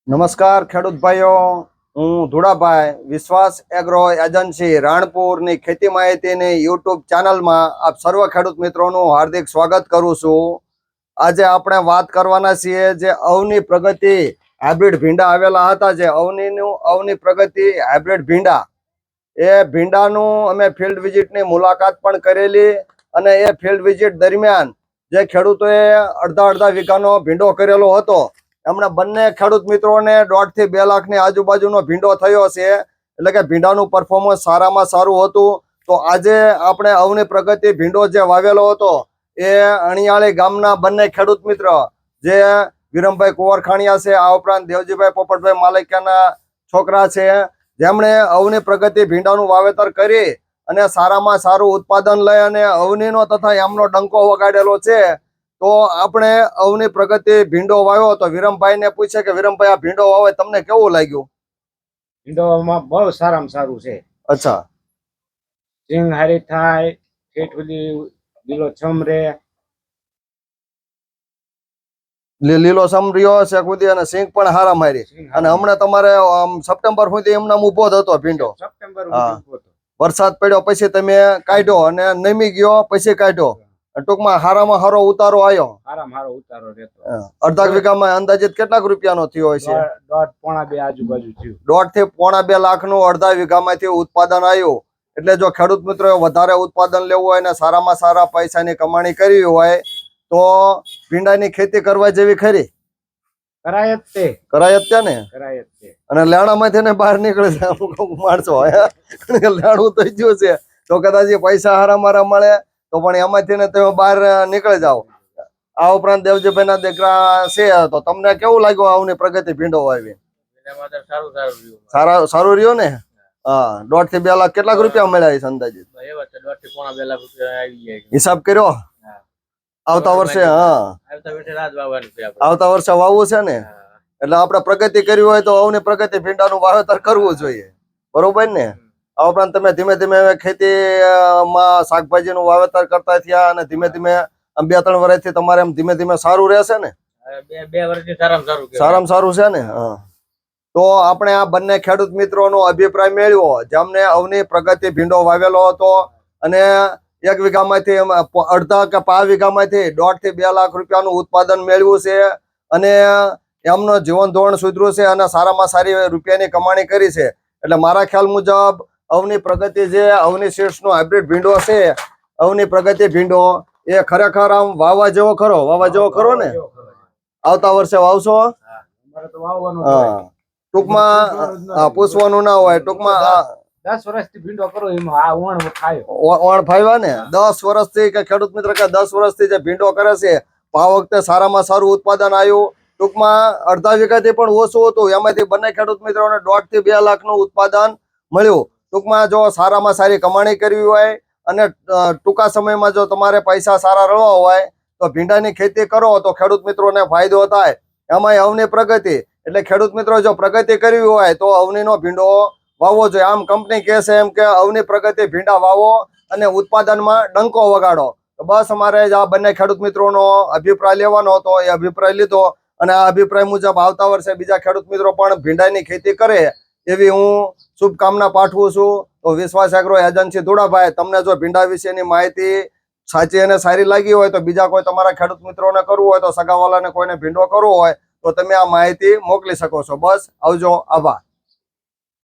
નમસ્કાર ખેડૂત ભાઈઓ, હું ધુડાભાઈ વિશ્વાસ એગ્રો એજન્સી રાણપુરની ખેતી માહિતીની યુટ્યુબ ચેનલમાં આપ સર્વ ખેડૂત મિત્રોનું હાર્દિક સ્વાગત કરું છું. આજે આપણે વાત કરવાના છીએ જે અવની પ્રગતિ હાઇબ્રિડ ભીંડા આવેલા હતા, જે અવની પ્રગતિ હાઇબ્રિડ ભીંડા, એ ભીંડાનું અમે ફિલ્ડ વિઝિટની મુલાકાત પણ કરેલી અને એ ફિલ્ડ વિઝિટ દરમિયાન જે ખેડૂતોએ અડધા વીઘાનો ભીંડો કરેલો હતો, એમણે બંને ખેડૂત મિત્રોને 1.5 થી 2 લાખની આજુબાજુનો ભીંડો થયો છે. એટલે કે ભીંડાનું પરફોર્મન્સ સારામાં સારું હતું. તો આજે આપણે અવની પ્રગતિ ભીંડો જે વાવેલો હતો એ અણિયાળી ગામના બંને ખેડૂત મિત્ર જે વિરમભાઈ કુંવરખાણીયા છે, આ ઉપરાંત દેવજીભાઈ પોપટભાઈ માલિકિયાના છોકરા છે, જેમણે અવની પ્રગતિ ભીંડાનું વાવેતર કરી અને સારામાં સારું ઉત્પાદન લઈ અને અવનીનો તથા એમનો ડંકો વગાડેલો છે. તો આપણે અવની પ્રગતિ ભીંડો વાવ્યો તો વિરમભાઈ ને પૂછે કે વિરમભાઈ, આ ભીંડો વાવે તમને કેવું લાગ્યું? ભીંડોમાં બહુ સારામાં સારું છે. અચ્છા, સિંગ હારી થાય, ઠેઠુલી લીલો છમ રે, લીલો સમર્યો છે કુદી અને સિંગ પણ હારા મારી. અને હમણાં તમારે સપ્ટેમ્બર સુધી એમને ઉભો થતો ભીંડો. સપ્ટેમ્બર વરસાદ પડ્યો પછી તમે કાઢ્યો અને નમી ગયો પછી કાઢ્યો. ટૂંકમાં હારામાં હારો ઉતારો આવ્યો. સારામાં સારો ઉતારો રહેતો. અડધા વીઘામાં અંદાજિત કેટલાક રૂપિયાનો થયો હોય છે? 1.5-2 આજુબાજુ થયું. 1.5 થી 1.5-2 લાખનું અડધા વીઘામાંથી ઉત્પાદન આવ્યું. એટલે જો ખેડૂત મિત્રોએ વધારે ઉત્પાદન લેવું હોય અને સારામાં સારા પૈસાની કમાણી કરવી હોય તો ભીંડાની ખેતી કરવા જેવી ખરી? કરાય જ તે. કરાય જ ને? કરાય જ તે. અને લેણામાંથી ને બહાર નીકળે છે અમુક માણસો, લેણું થઈ ગયું છે તો કદાચ પૈસા હારા મારા મળે તો પણ એમાંથી ને તમે બહાર નીકળી જાઓ. આ ઉપરાંત દેવજીભાઈ ના દીકરા છે, તો તમને કેવું લાગ્યું આવની પ્રગતિ ભીંડો વાવી? સારું રહ્યું ને? હા, 1.5 થી 2 લાખ કેટલાક રૂપિયા મળ્યા છે અંદાજિત? 1.5 થી 2 લાખ રૂપિયા આવી જાય. હિસાબ કર્યો? આવતા વર્ષે? હા, આવતા વર્ષે વાવવું છે ને? એટલે આપણે પ્રગતિ કરવી હોય તો અવની પ્રગતિ ભીંડાનું વાવેતર કરવું જોઈએ, બરોબર ને? આ ઉપરાંત તમે ધીમે ધીમે ખેતીમાં શાકભાજીનું વાવેતર કરતા થયા અને ધીમે ધીમે 2-3 વર્ષથી તમારે એમ ધીમે ધીમે સારું રહેશે ને? 2 વર્ષથી સારામાં સારું છે ને? હા. તો આપણે આ બંને ખેડૂત મિત્રોનો અભિપ્રાય મેળવ્યો, જેમને અવની પ્રગતિ ભીંડો વાવેલો હતો અને 1 વીઘામાંથી અડધા કે 5 વીઘામાંથી 1.5 થી 2 લાખ રૂપિયાનું ઉત્પાદન મેળવ્યું છે અને એમનો જીવન ધોરણ સુધર્યું છે અને સારામાં સારી રૂપિયાની કમાણી કરી છે. એટલે મારા ખ્યાલ મુજબ અવની પ્રગતિ જે અવની સીડ્સનો હાઇબ્રિડ ભીંડો છે, અવની પ્રગતિ ભીંડો એ ખરેખર આમ વાવવા જેવો ખરો ને? આવતા વર્ષે વાવશો? હા, ટૂંકમાં પૂછવાનું ના હોય. ટૂંકમાં 10 વર્ષથી ભીંડો કરો એમાં આ ઓણ ફાવ્યા ને? 10 વર્ષથી કે ખેડૂત મિત્ર કે 10 વર્ષથી જે ભીંડો કરે છે, આ વખતે સારામાં સારું ઉત્પાદન આવ્યું. ટૂંકમાં અડધા વીઘાથી પણ ઓછું હતું, એમાંથી બંને ખેડૂત મિત્રોને 1.5 થી 2 લાખનું ઉત્પાદન મળ્યું. ટૂંકમાં જો સારામાં સારી કમાણી કરવી હોય અને ટૂંકા સમયમાં જો તમારે પૈસા સારા રળવા હોય તો ભીંડાની ખેતી કરો તો ખેડૂત મિત્રોને ફાયદો થાય. એમાં અવની પ્રગતિ એટલે ખેડૂત મિત્રો જો પ્રગતિ કરવી હોય તો અવનીનો ભીંડો વાવવો જોઈએ. આમ કંપની કહે છે એમ કે અવની પ્રગતિ ભીંડા વાવો અને ઉત્પાદનમાં ડંકો વગાડો. તો બસ અમારે આ બંને ખેડૂત મિત્રોનો અભિપ્રાય લેવાનો હતો, એ અભિપ્રાય લીધો અને આ અભિપ્રાય મુજબ આવતા વર્ષે બીજા ખેડૂત મિત્રો પણ ભીંડાની ખેતી કરે એવી હું શુભકામના પાઠવું છું. તો વિશ્વાસ એગ્રો એજન્સી ધુડાભાઈ, તમને જો ભીંડા વિશેની માહિતી સાચી અને સારી લાગી હોય તો બીજા કોઈ તમારા ખેડૂત મિત્રોને કરવું હોય તો સગાવાલાને કોઈને ભીંડો કરવો હોય તો તમે આ માહિતી મોકલી શકો છો. બસ આવજો, આભાર.